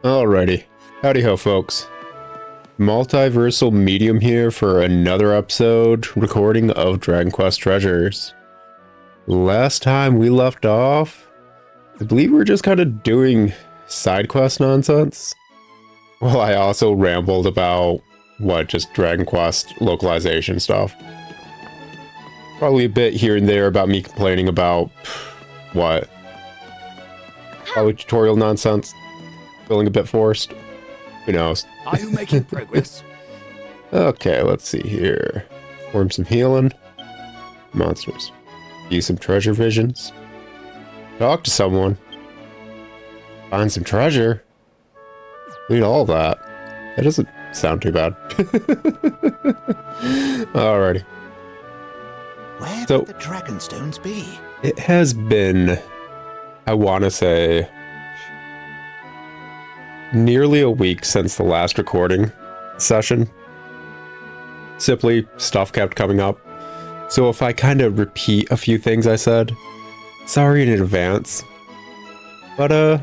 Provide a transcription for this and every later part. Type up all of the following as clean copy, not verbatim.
Alrighty. Howdy ho, folks. Multiversal Medium here for another episode recording of Dragon Quest Treasures. Last time we left off, I believe we were just kind of doing side quest nonsense. Well, I also rambled about, just Dragon Quest localization stuff. Probably a bit here and there about me complaining about, probably tutorial nonsense. Feeling a bit forced. Who knows? Are you making progress? Okay, let's see here. Form some healing. Monsters. Use some treasure visions. Talk to someone. Find some treasure. Read all that. That doesn't sound too bad. Alrighty. Where So, could the Dragonstones be? it has been, I want to say, nearly a week since the last recording session. Simply, stuff kept coming up. So if I kind of repeat a few things I said, sorry in advance. But,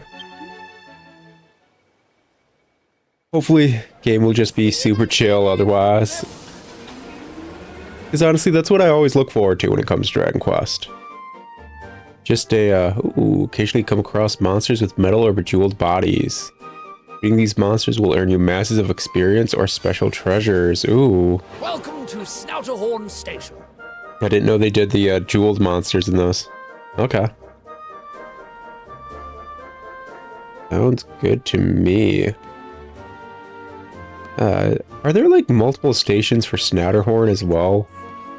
hopefully, game will just be super chill otherwise. Because honestly, that's what I always look forward to when it comes to Dragon Quest. Just occasionally come across monsters with metal or bejeweled bodies. Beating these monsters will earn you masses of experience or special treasures. Ooh. Welcome to Snouterhorn Station. I didn't know they did the jeweled monsters in those. Okay. Sounds good to me. Are there like multiple stations for Snouterhorn as well?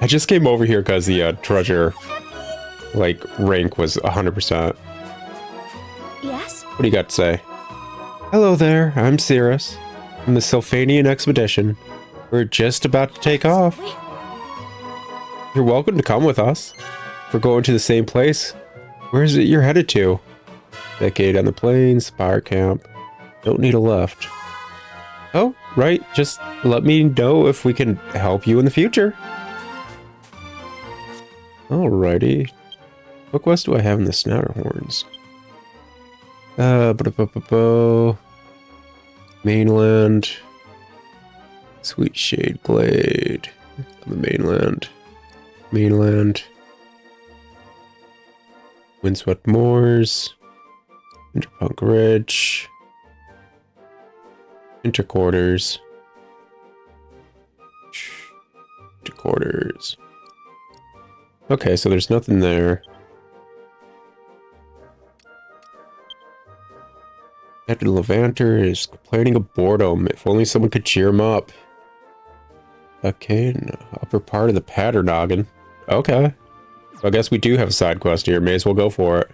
I just came over here because the treasure rank was 100%. Yes? What do you got to say? Hello there, I'm Cirrus. From the Sylphanian Expedition. We're just about to take off. You're welcome to come with us. We're going to the same place. Where is it you're headed to? Decade on the Plains, Spire Camp. Don't need a lift. Oh, right. Just let me know if we can help you in the future. Alrighty. What quest do I have in the Snouterhorns? Mainland. Sweet Shade Glade. On the mainland. Windswept Moors. Interpunk Ridge. Interquarters. Okay, so there's nothing there. Captain Levanter is complaining of boredom. If only someone could cheer him up. Okay, upper part of the Patternoggin. Okay. I guess we do have a side quest here. May as well go for it.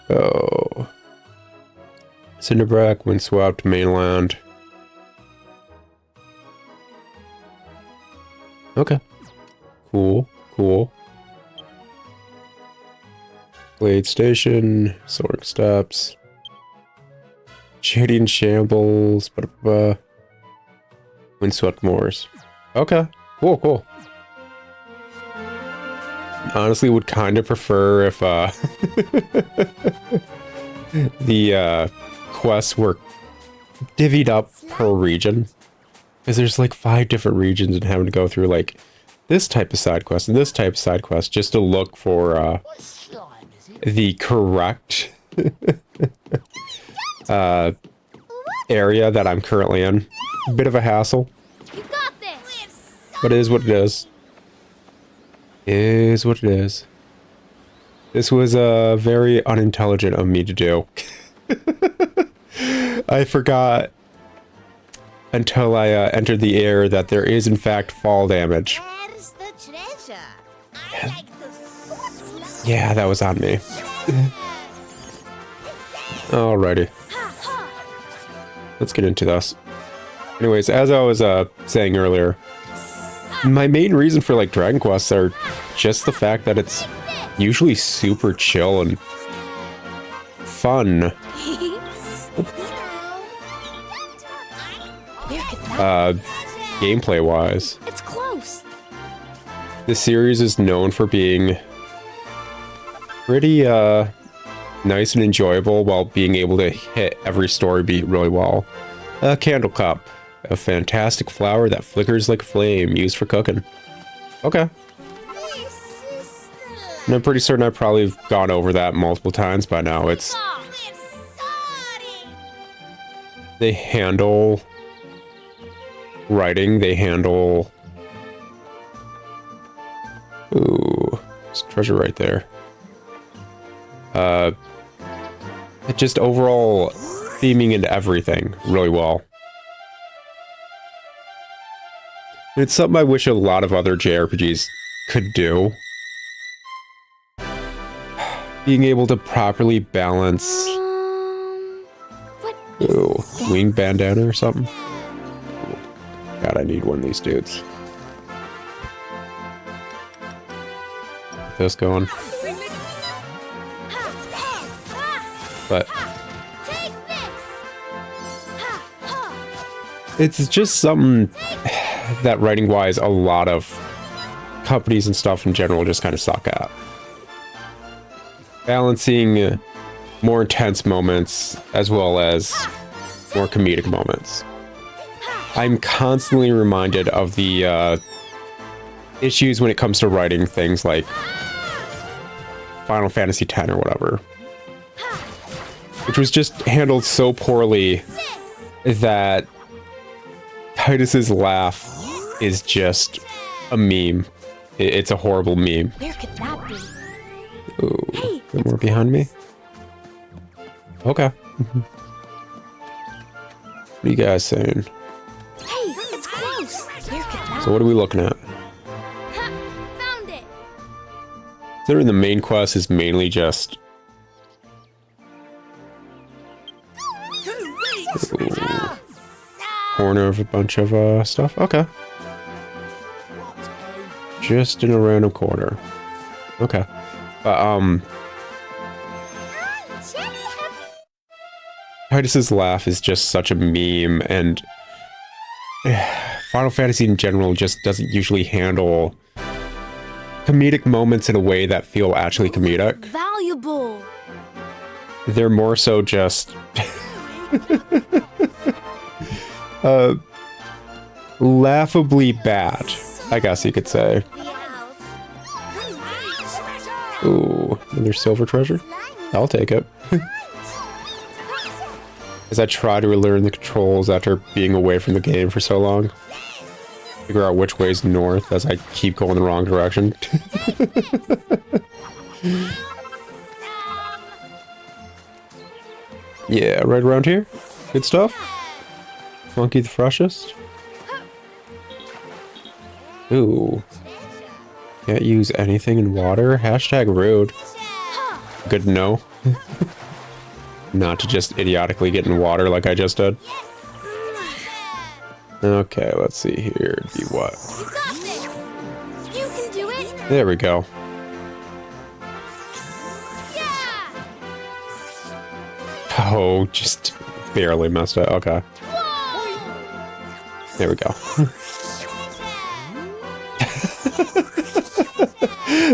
Oh. Cinderbrack, Windswept, Mainland. Okay. Cool. Glade Station, Soaring Steps, Shady and Shambles, Windswept Moors. Okay, cool. Honestly, would kind of prefer if the quests were divvied up per region, because there's like 5 different regions and having to go through like this type of side quest and this type of side quest just to look for the correct area that I'm currently in. A bit of a hassle. You got this. But it is what it is. Is what it is. This was very unintelligent of me to do. I forgot until I entered the air that there is in fact fall damage. Where's the treasure? I like the swords. Yeah, that was on me. Alrighty. Let's get into this. Anyways, as I was saying earlier, my main reason for like Dragon Quests are just the fact that it's usually super chill and fun. Gameplay wise. It's close. This series is known for being pretty nice and enjoyable while being able to hit every story beat really well. A candle cup, a fantastic flower that flickers like a flame, used for cooking. Okay. And I'm pretty certain I've probably gone over that multiple times by now. They handle writing, they handle... Ooh, there's treasure right there. Just overall theming into everything really well. It's something I wish a lot of other JRPGs could do. Being able to properly balance... Ooh, wing bandana or something? God, I need one of these dudes. Get this going. But... it's just something that writing-wise a lot of companies and stuff in general just kind of suck at. Balancing more intense moments as well as more comedic moments. I'm constantly reminded of the issues when it comes to writing things like Final Fantasy X or whatever, which was just handled so poorly that Titus's laugh is just a meme. It's a horrible meme. Where could that be? Ooh, hey, a bit more behind me. Okay. What are you guys saying? Hey, it's close. Where could that So what are we looking at? Found it. Considering the main quest is mainly just... Ooh, corner of a bunch of stuff. Okay. Just in a random corner. Okay. But Titus's laugh is just such a meme, and Final Fantasy in general just doesn't usually handle comedic moments in a way that feel actually comedic. Valuable. They're more so just laughably bad, I guess you could say. Ooh, another silver treasure? I'll take it. As I try to relearn the controls after being away from the game for so long. Figure out which way's north as I keep going the wrong direction. Yeah, right around here. Good stuff. Funky the freshest. Ooh. Can't use anything in water? Hashtag rude. Good to know. Not to just idiotically get in water like I just did. Okay, let's see here. Be what? You can do it. There we go. Yeah. Oh, just barely messed up. Okay. There we go.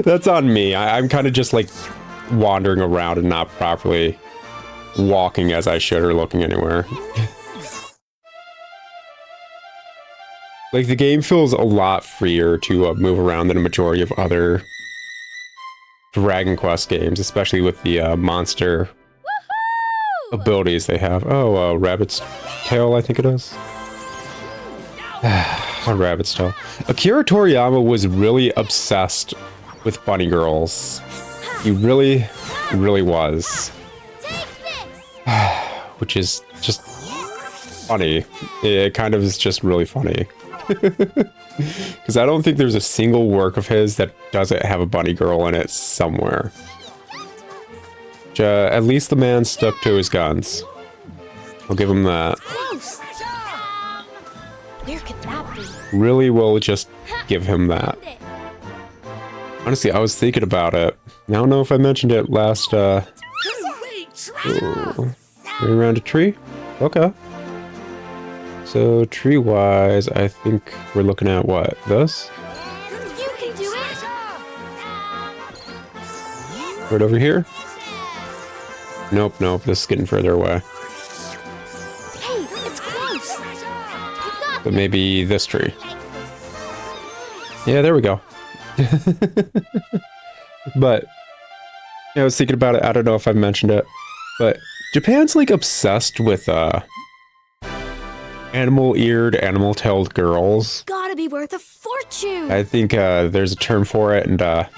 That's on me. I'm kind of just like wandering around and not properly walking as I should or looking anywhere. Like, the game feels a lot freer to move around than a majority of other Dragon Quest games, especially with the monster abilities they have. Oh, Rabbit's Tail, I think it is. A Rabbit's Tail. Akira Toriyama was really obsessed with bunny girls. He really, really was. Which is just funny. It kind of is just really funny. Because I don't think there's a single work of his that doesn't have a bunny girl in it somewhere. At least the man stuck to his guns. I'll give him that. Where could that be? Really will just give him that. Honestly, I was thinking about it. I don't know if I mentioned it last, ooh, right around a tree? Okay. So, tree-wise, I think we're looking at what? This? You can do it. Right over here? Nope, nope, this is getting further away. Hey, it's close. You got But maybe this tree. Yeah, there we go. But yeah, I was thinking about it. I don't know if I mentioned it, but Japan's like obsessed with animal-eared, animal-tailed girls. Gotta be worth a fortune. I think there's a term for it, and I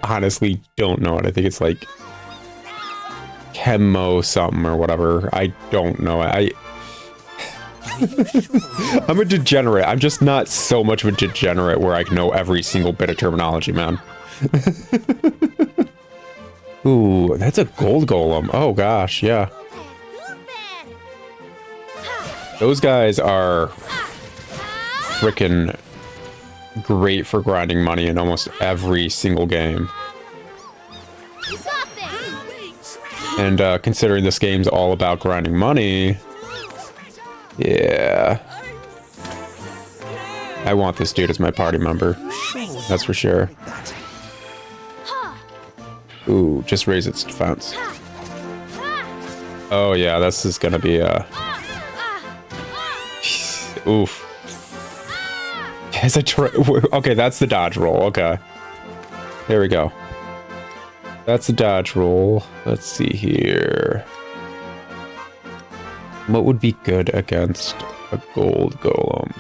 honestly don't know it. I think it's like chemo something or whatever. I don't know. I'm a degenerate. I'm just not so much of a degenerate where I know every single bit of terminology, man. Ooh, that's a gold golem. Oh gosh, yeah. Those guys are freaking great for grinding money in almost every single game. You got this. And considering this game's all about grinding money, yeah. I want this dude as my party member. That's for sure. Ooh, just raise its defense. Oh yeah, this is gonna be oof. Is it okay, that's the dodge roll. Okay. There we go. That's the dodge roll. Let's see here. What would be good against a gold golem?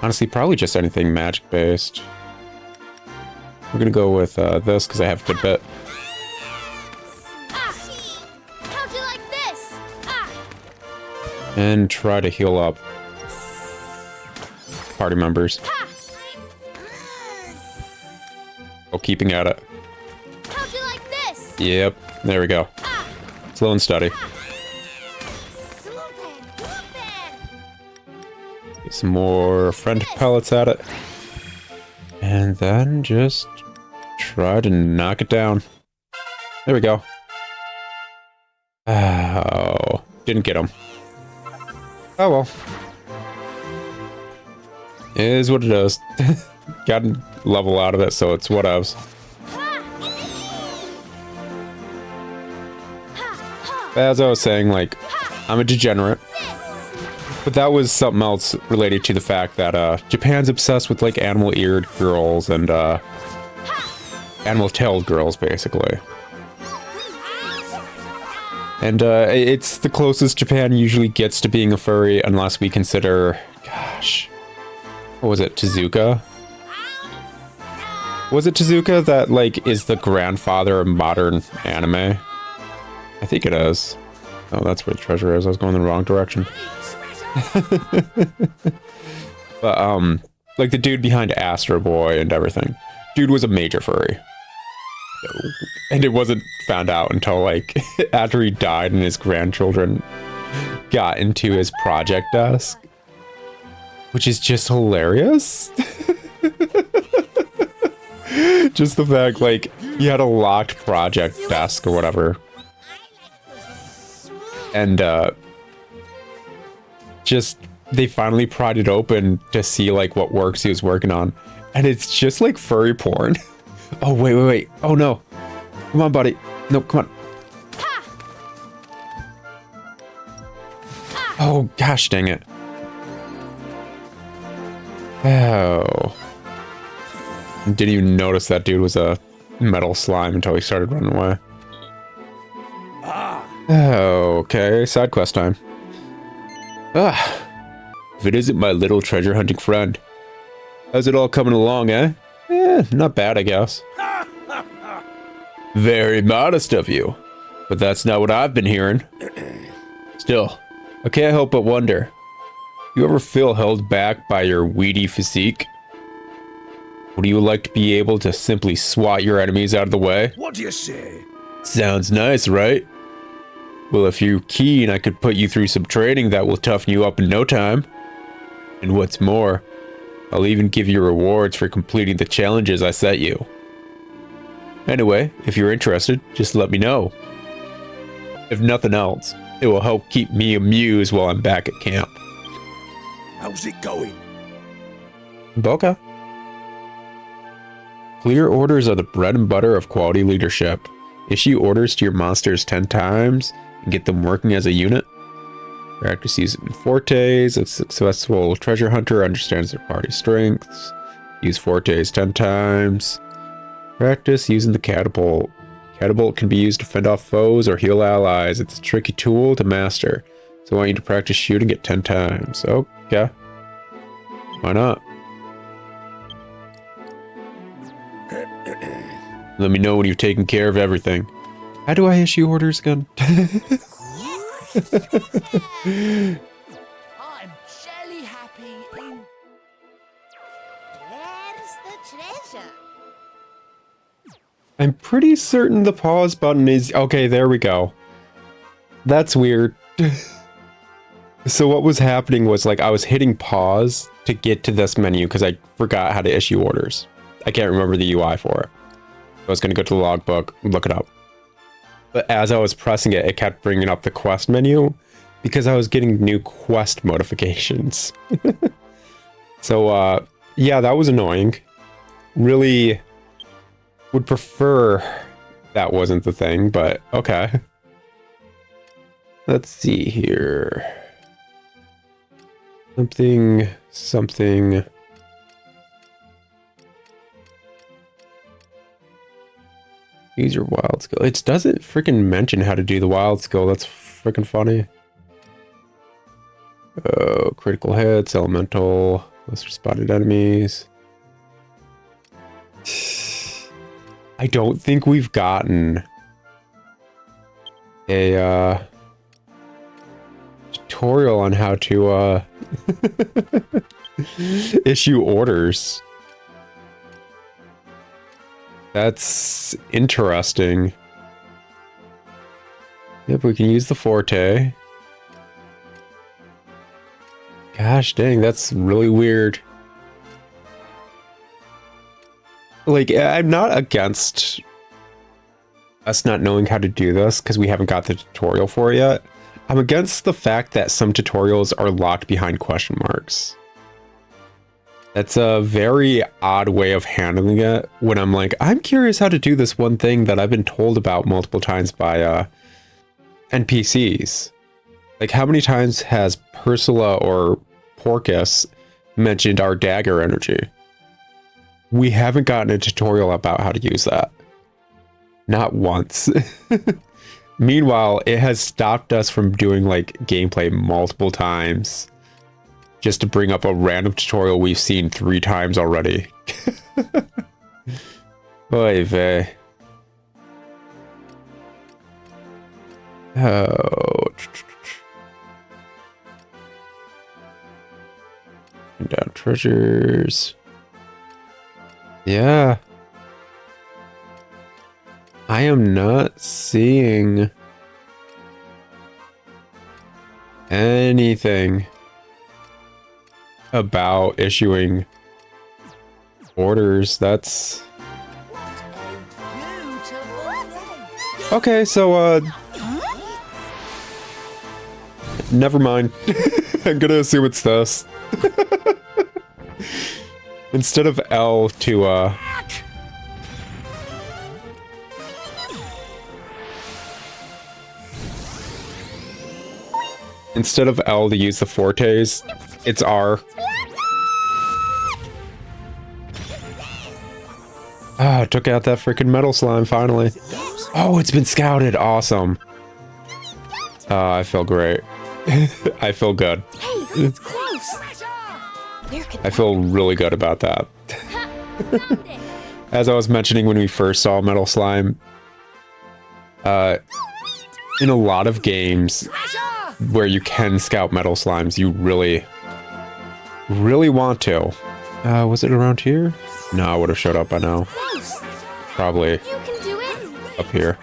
Honestly, probably just anything magic based. We're gonna go with this because I have a good bit. How'd you like this? And try to heal up party members. Oh, keeping at it. How'd you like this? Yep, there we go. Slow and steady. Get some more friend pellets at it. And then just try to knock it down. There we go. Oh, didn't get him. Oh well. It is what it is. Got a level out of it, so it's whatevs. As I was saying, like, I'm a degenerate. But that was something else related to the fact that Japan's obsessed with like animal-eared girls and animal-tailed girls, basically. And it's the closest Japan usually gets to being a furry, unless we consider, gosh, what was it, Tezuka? Was it Tezuka that like is the grandfather of modern anime? I think it is. Oh, that's where the treasure is. I was going in the wrong direction. But like the dude behind Astro Boy and everything, dude was a major furry, and it wasn't found out until like after he died and his grandchildren got into his project desk, which is just hilarious. Just the fact like he had a locked project desk or whatever, and just they finally pried it open to see like what works he was working on, and it's just like furry porn. Oh wait, oh no, come on buddy, no, come on. Oh gosh dang it. Oh, didn't even notice that dude was a metal slime until he started running away. Oh, okay, side quest time. If it isn't my little treasure hunting friend. How's it all coming along, eh? Not bad, I guess. Very modest of you, but that's not what I've been hearing. Still, I can't help but wonder, you ever feel held back by your weedy physique? Would you like to be able to simply swat your enemies out of the way? What do you say? Sounds nice, right? Well, if you're keen, I could put you through some training that will toughen you up in no time. And what's more, I'll even give you rewards for completing the challenges I set you. Anyway, if you're interested, just let me know. If nothing else, it will help keep me amused while I'm back at camp. How's it going? Okay. Clear orders are the bread and butter of quality leadership. Issue orders to your monsters 10 times and get them working as a unit. Practice using Fortes. A successful treasure hunter understands their party strengths. Use Fortes 10 times. Practice using the catapult. Catapult can be used to fend off foes or heal allies. It's a tricky tool to master, so I want you to practice shooting it 10 times. Okay. Why not? Let me know when you've taken care of everything. How do I issue orders again? I'm surely happy in... Where's the treasure? I'm pretty certain the pause button is... Okay, there we go. That's weird. So what was happening was, like, I was hitting pause to get to this menu because I forgot how to issue orders. I can't remember the UI for it. I was going to go to the logbook, look it up. But as I was pressing it, it kept bringing up the quest menu because I was getting new quest notifications. So, yeah, that was annoying. Really would prefer that wasn't the thing, but okay. Let's see here. Something. Use your wild skill. It doesn't freaking mention how to do the wild skill. That's freaking funny. Oh, critical hits, elemental, lesser spotted enemies. I don't think we've gotten a tutorial on how to issue orders. That's interesting. Yep, we can use the Forte. Gosh dang, that's really weird. Like, I'm not against us not knowing how to do this because we haven't got the tutorial for it yet. I'm against the fact that some tutorials are locked behind question marks. That's a very odd way of handling it when I'm like, I'm curious how to do this one thing that I've been told about multiple times by NPCs. Like, how many times has Persula or Porcus mentioned our dagger energy? We haven't gotten a tutorial about how to use that. Not once. Meanwhile, it has stopped us from doing like gameplay multiple times just to bring up a random tutorial we've seen 3 times already. Oy vey. Oh. Down treasures. Yeah. I am not seeing anything about issuing orders. That's okay, so never mind. I'm gonna assume it's this. Instead of L to instead of L to use the Fortes, it's R. Ah, took out that freaking metal slime finally. Oh, it's been scouted. Awesome. I feel great. I feel good. Hey, it's close. I feel really good about that. As I was mentioning when we first saw metal slime, in a lot of games where you can scout metal slimes, you really want to. Was it around here? No, I would have showed up by now. Probably up here.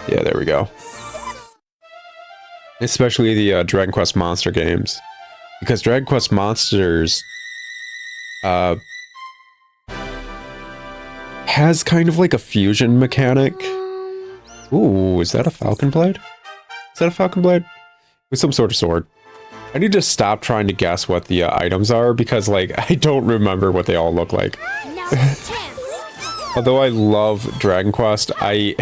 Yeah, there we go. Especially the Dragon Quest Monster games. Because Dragon Quest Monsters has kind of like a fusion mechanic. Ooh, is that a Falcon Blade? Is that a Falcon Blade? With some sort of sword. I need to stop trying to guess what the items are because, like, I don't remember what they all look like. Although I love Dragon Quest, I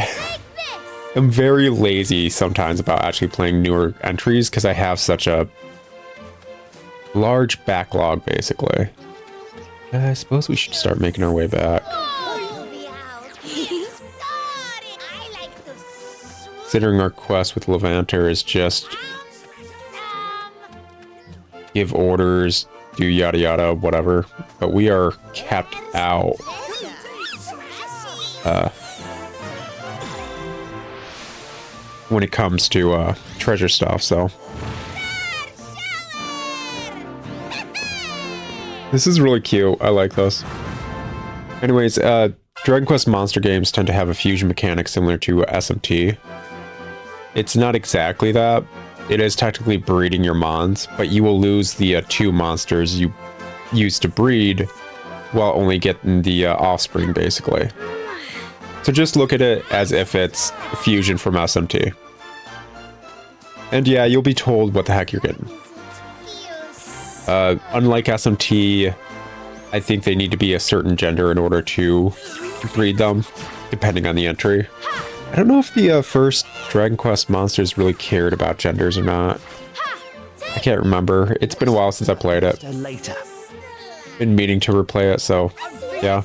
am very lazy sometimes about actually playing newer entries because I have such a large backlog, basically. I suppose we should start making our way back. Considering our quest with Levanter is just give orders, do yada yada, whatever. But we are kept out. When it comes to treasure stuff, so. This is really cute. I like this. Anyways, Dragon Quest monster games tend to have a fusion mechanic similar to SMT. It's not exactly that. It is technically breeding your mons, but you will lose the 2 monsters you used to breed while only getting the offspring, basically. So just look at it as if it's a fusion from SMT. And yeah, you'll be told what the heck you're getting. Unlike SMT, I think they need to be a certain gender in order to breed them, depending on the entry. I don't know if the first Dragon Quest monsters really cared about genders or not. I can't remember. It's been a while since I played it. Been meaning to replay it, so yeah.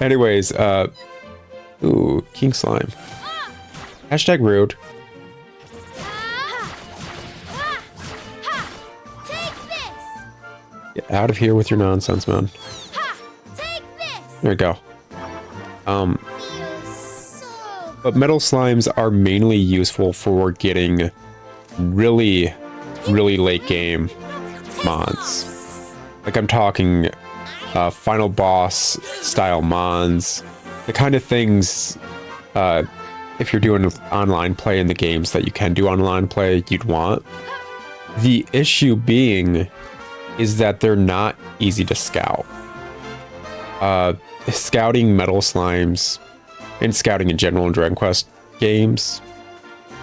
Anyways, ooh, King Slime. Hashtag rude. Get out of here with your nonsense, man. There we go. But metal slimes are mainly useful for getting really late game mons. Like I'm talking final boss style mons, the kind of things if you're doing online play in the games that you can do online play, you'd want. The issue being is that they're not easy to scout. Scouting metal slimes and scouting in general in Dragon Quest games,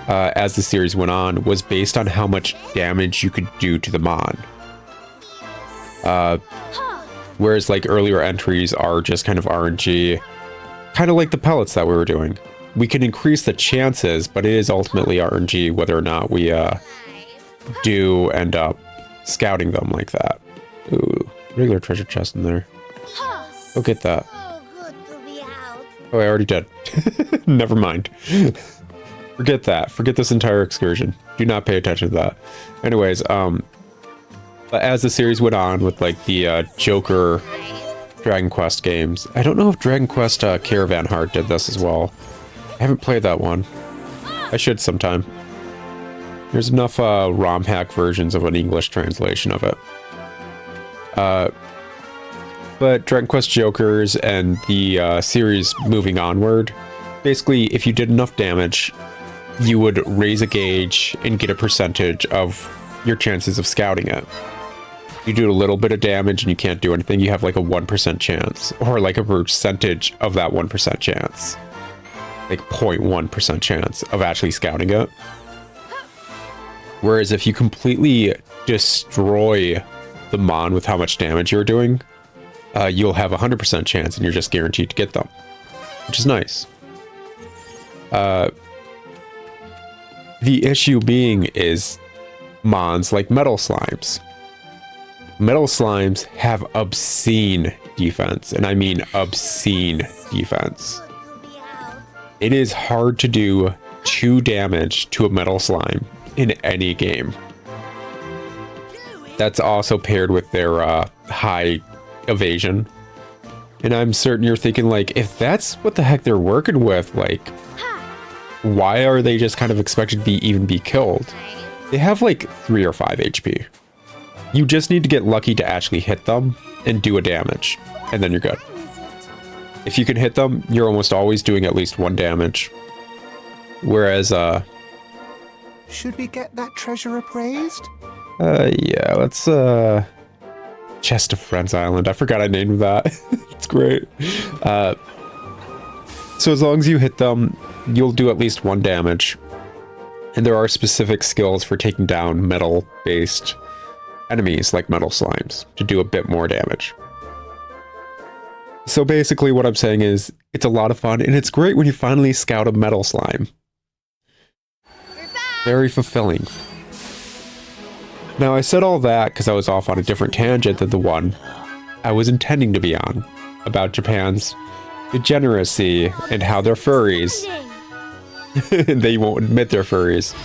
as the series went on, was based on how much damage you could do to the mon. Whereas like earlier entries are just kind of RNG, kind of like the pellets that we were doing. We can increase the chances, but it is ultimately RNG whether or not we do end up scouting them like that. Ooh, regular treasure chest in there. Go get that. Oh, I already did. Never mind. Forget that. Forget this entire excursion. Do not pay attention to that. Anyways, but as the series went on with like the Joker Dragon Quest games, I don't know if Dragon Quest Caravan Heart did this as well. I haven't played that one. I should sometime. There's enough ROM hack versions of an English translation of it. But Dragon Quest Jokers and the series moving onward, basically, if you did enough damage, you would raise a gauge and get a percentage of your chances of scouting it. You do a little bit of damage and you can't do anything, you have like a 1% chance, or like a percentage of that 1% chance. Like 0.1% chance of actually scouting it. Whereas if you completely destroy the mon with how much damage you're doing, you'll have a 100% chance and you're just guaranteed to get them, which is nice. The issue being is mons like metal slimes. Metal slimes have obscene defense, and I mean obscene defense. It is hard to do 2 damage to a metal slime in any game. That's also paired with their high evasion. And I'm certain you're thinking, like, if that's what the heck they're working with, like, why are they just kind of expected to even be killed? They have like 3 or 5 HP. You just need to get lucky to actually hit them and do a damage, and then you're good. If you can hit them, you're almost always doing at least 1 damage. Whereas, Should we get that treasure appraised? yeah, let's, Chest of Friends Island. I forgot I named that. It's great. So as long as you hit them, you'll do at least 1 damage. And there are specific skills for taking down metal-based enemies like metal slimes to do a bit more damage. So basically what I'm saying is it's a lot of fun and it's great when you finally scout a metal slime. We're back. Very fulfilling. Now I said all that because I was off on a different tangent than the one I was intending to be on, about Japan's degeneracy and how they're furries. They won't admit they're furries.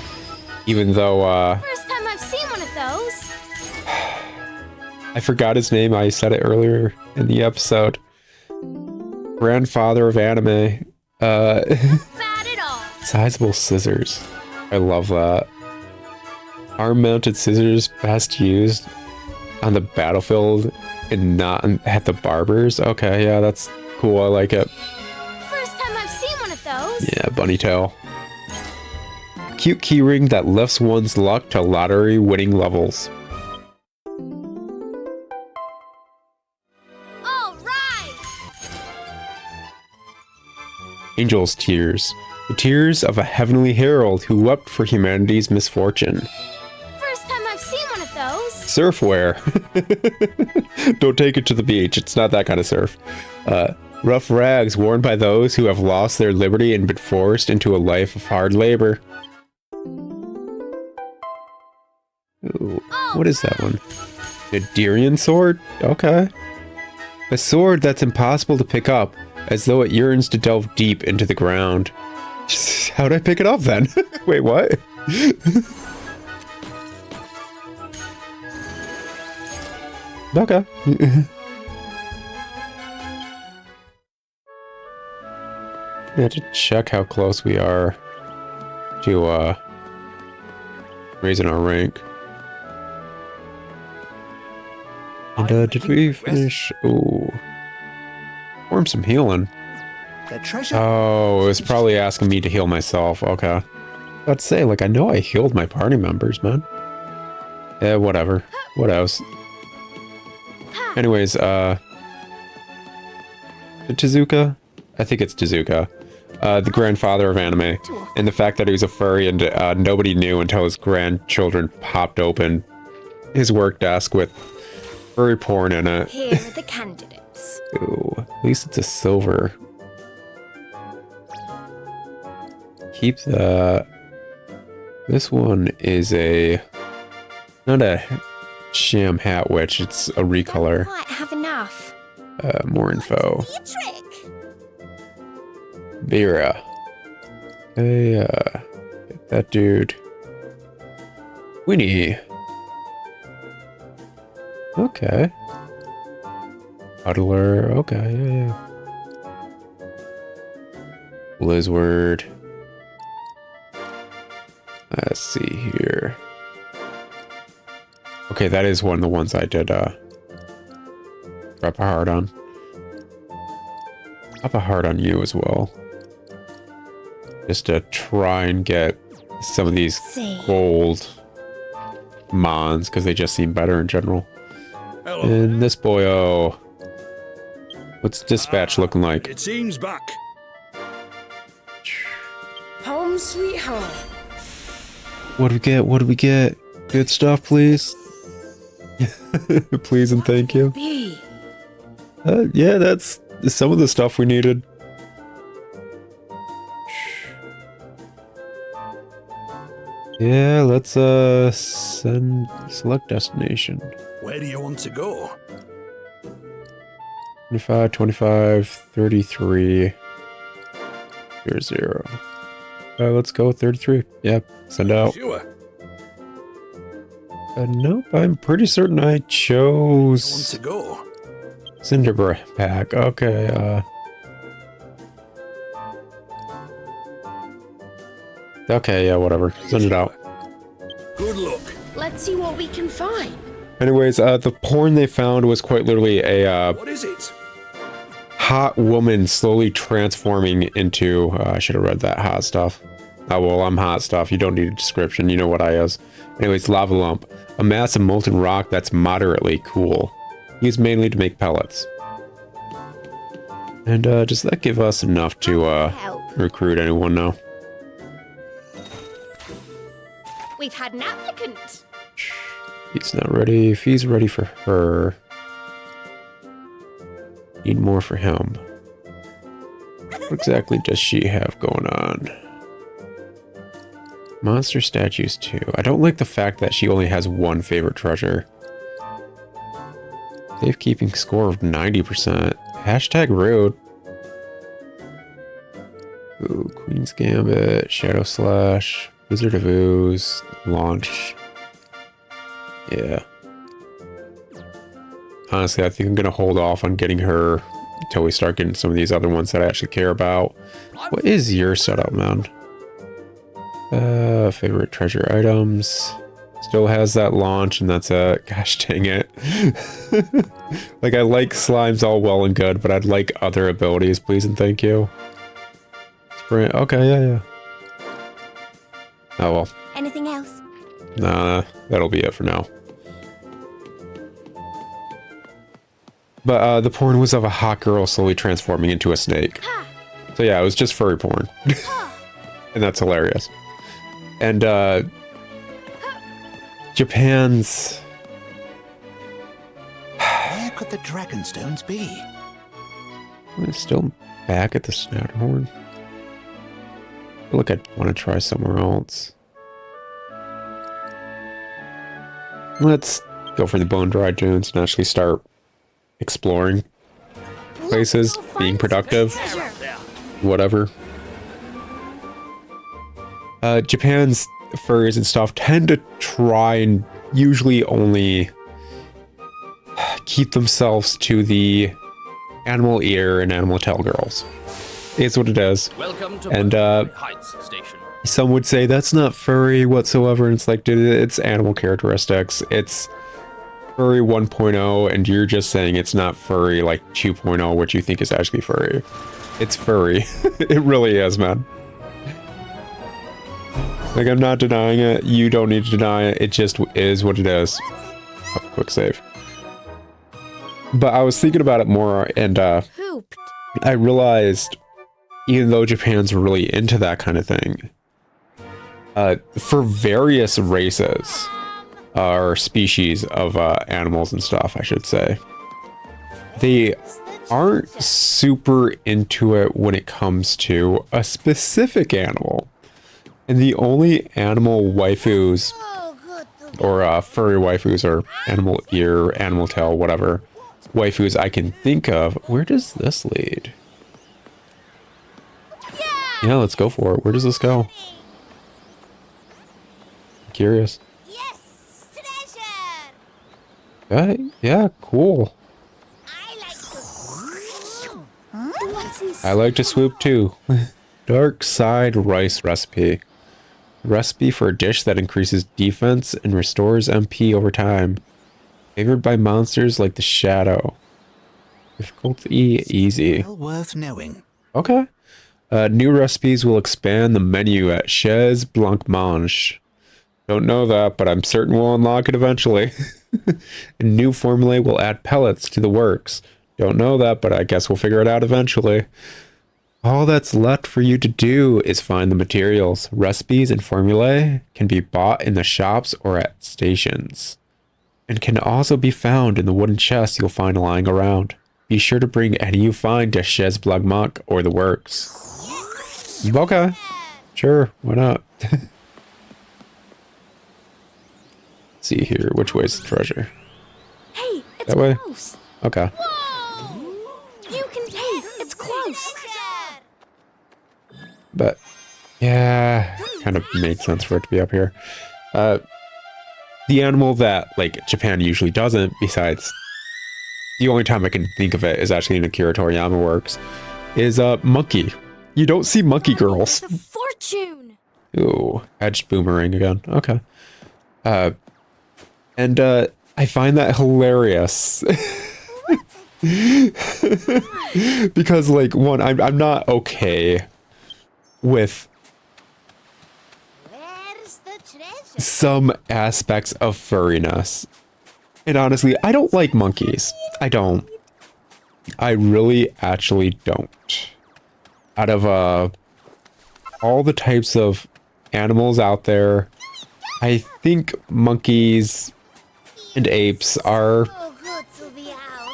Even though, First time I've seen one of those. I forgot his name, I said it earlier in the episode. Grandfather of anime. Bad at all. Sizable scissors. I love that. Arm-mounted scissors best used on the battlefield and not at the barbers. Okay, yeah, that's cool. I like it. First time I've seen one of those. Yeah, bunny tail. Cute keyring that lifts one's luck to lottery winning levels. All right. Angel's tears. The tears of a heavenly herald who wept for humanity's misfortune. First time I've seen one of those. Surfwear. Don't take it to the beach. It's not that kind of surf. Rough rags worn by those who have lost their liberty and been forced into a life of hard labor. Ooh, what is that one? A Durian sword? Okay. A sword that's impossible to pick up, as though it yearns to delve deep into the ground. How'd I pick it up then? Wait, what? Okay. I have to check how close we are to raising our rank. And did we finish? Ooh, perform some healing. The treasure. Oh, it was probably asking me to heal myself. Okay. Let's say, like, I know I healed my party members, man. Yeah, whatever. What else? Anyways, Tezuka? I think it's Tezuka. The grandfather of anime. And the fact that he was a furry and nobody knew until his grandchildren popped open his work desk with furry porn in it. Here are the candidates. Ooh, at least it's a silver. Keep that. This one is a... not a sham hat witch, it's a recolor. Don't quite have enough. More info. Be a trick. Vera. Hey, get that dude. Winnie. Okay. Huddler. Okay, yeah. Blizzword. Let's see here. Okay, that is one of the ones I did, drop a heart on. Drop a heart on you as well. Just to try and get some of these gold mons, because they just seem better in general. Hello. And this boy, oh. What's dispatch looking like? It seems back. Home sweet home. What do we get? What do we get? Good stuff, please. Please and thank you. B. Yeah, that's some of the stuff we needed. Yeah, let's select destination. Where do you want to go? 25, 25, 33, 0. Let's go with 33. Yep, send out. Sure. Nope, I'm pretty certain I Want chose to go? Cinderbra pack. Okay, okay, yeah, whatever. Send it out. Good luck. Let's see what we can find. Anyways, the porn they found was quite literally a What is it? hot woman slowly transforming into... I should have read that hot stuff. Oh, well, I'm hot stuff. You don't need a description. You know what I is. Anyways, lava lump. A mass of molten rock that's moderately cool. Used mainly to make pellets. And does that give us enough to Help. recruit anyone now? We've had an applicant. He's not ready. If he's ready for her... Need more for him. What exactly does she have going on? Monster statues too. I don't like the fact that she only has one favorite treasure. Safekeeping score of 90%. Hashtag rude. Ooh, Queen's Gambit, Shadow Slash, Wizard of Ooze, Launch. Yeah. Honestly, I think I'm gonna hold off on getting her until we start getting some of these other ones that I actually care about. What is your setup, man? Favorite treasure items. Still has that launch, and that's it. Gosh dang it. Like, I like slimes all well and good, but I'd like other abilities, please and thank you. Sprint. Okay, yeah. Oh well. Anything else? Nah, that'll be it for now. But the porn was of a hot girl slowly transforming into a snake. So yeah, it was just furry porn. And that's hilarious. And Japan's... Where could the dragonstones be? It's still back at the Snatterhorn. I feel like I'd want to try somewhere else. Let's go for the bone-dried dunes and actually start exploring places, being productive, whatever. Japan's furries and stuff tend to try and usually only keep themselves to the animal ear and animal tail girls. It's what it is. Welcome to And Heights Station. some would say that's not furry whatsoever. And it's like, dude, it's animal characteristics. It's furry 1.0, and you're just saying it's not furry like 2.0, which you think is actually furry. It's furry. It really is, man. Like, I'm not denying it. You don't need to deny it. It just is what it is. Oh, quick save. But I was thinking about it more, and Pooped. I realized, even though Japan's really into that kind of thing, for various races, or species of animals and stuff, I should say, they aren't super into it when it comes to a specific animal. And the only animal waifus, or furry waifus, or animal ear, animal tail, whatever, waifus I can think of. Where does this lead? Yeah, let's go for it. Where does this go? I'm curious. Yes, treasure. Yeah, cool. I like to. I like to swoop too. Dark side rice recipe. Recipe for a dish that increases defense and restores MP over time. Favored by monsters like the Shadow. Difficulty easy. Well worth knowing. Okay. New recipes will expand the menu at Chez Blancmange. Don't know that, but I'm certain we'll unlock it eventually. A new formulae will add pellets to the works. Don't know that, but I guess we'll figure it out eventually. All that's left for you to do is find the materials. Recipes and formulae can be bought in the shops or at stations, and can also be found in the wooden chests you'll find lying around. Be sure to bring any you find to Chez Blancmange or the works. Okay. Sure, why not? Let's see here, which way is the treasure? Hey, it's That way? close. Okay. You can. Hey, it's close. But yeah, kind of made sense for it to be up here. The animal that like Japan usually doesn't, besides the only time I can think of it is actually in Akira Toriyama works, is monkey. You don't see monkey girls. The fortune. Ooh, edged boomerang again. Okay. And I find that hilarious. Because like, one, I'm not okay with Where's the treasure? some aspects of furriness. And honestly, I don't like monkeys. I don't. I really actually don't. Out of all the types of animals out there, I think monkeys and apes are So good to be out.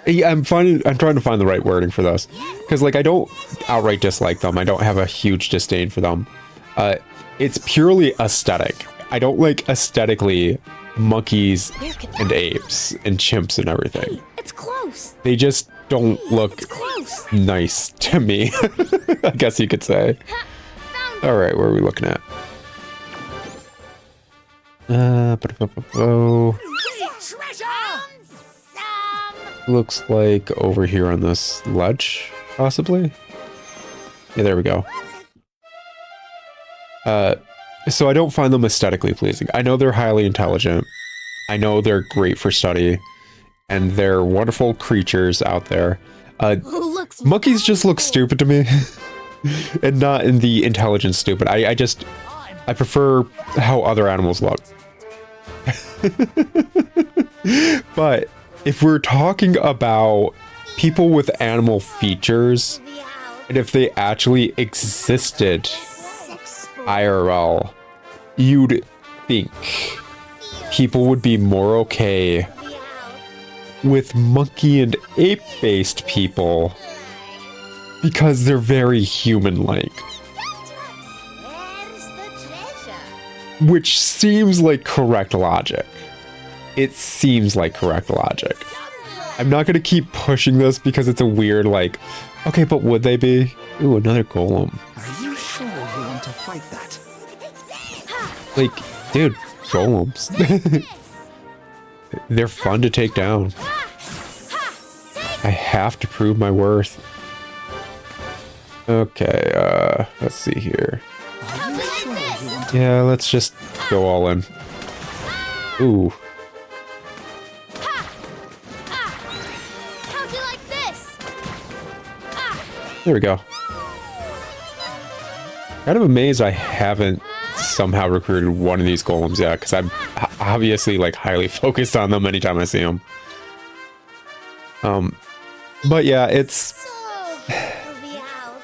Yeah, I'm trying to find the right wording for this. Because, like, I don't outright dislike them. I don't have a huge disdain for them. It's purely aesthetic. I don't like aesthetically monkeys and apes and chimps and everything. Hey, it's close. They just don't look It's close. nice to me, I guess you could say. All right, where are we looking at? Treasure! Looks like over here on this ledge, possibly. Yeah, there we go. So I don't find them aesthetically pleasing. I know they're highly intelligent. I know they're great for study, and they're wonderful creatures out there. Looks Monkeys just look stupid to me, and not in the intelligent stupid. I prefer how other animals look. But if we're talking about people with animal features, and if they actually existed IRL, you'd think people would be more okay with monkey and ape-based people because they're very human-like. Where's the treasure? Which seems like correct logic. It seems like correct logic. I'm not going to keep pushing this because it's a weird, like, okay, but would they be? Ooh, another golem. Are you sure you want to fight that? Like, dude, golems. They're fun to take down. I have to prove my worth. Okay, let's see here. Are you sure you want to? Yeah, let's just go all in. Ooh. How'd you like this? There we go. Kind of amazed I haven't somehow recruited one of these golems yet, because I'm obviously like highly focused on them anytime I see them. But yeah, it's So, we'll be out.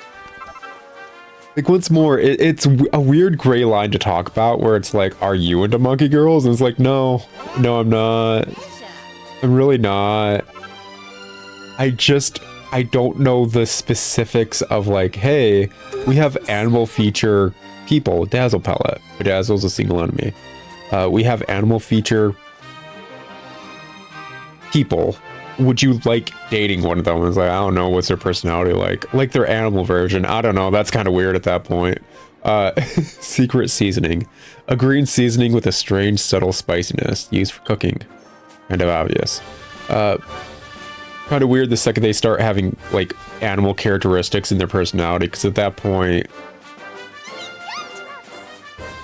like, once more, it's a weird gray line to talk about where it's like, are you into monkey girls? And it's like, no, I'm not. Treasure. I'm really not. I don't know the specifics of like, hey, we have animal feature people. Dazzle pellet. Dazzle's a single enemy. We have animal feature people. Would you like dating one of them? It's like, I don't know, what's their personality like? Like their animal version. I don't know. That's kind of weird at that point. Secret seasoning. A green seasoning with a strange, subtle spiciness used for cooking. Kind of obvious. Kind of weird the second they start having like animal characteristics in their personality, because at that point,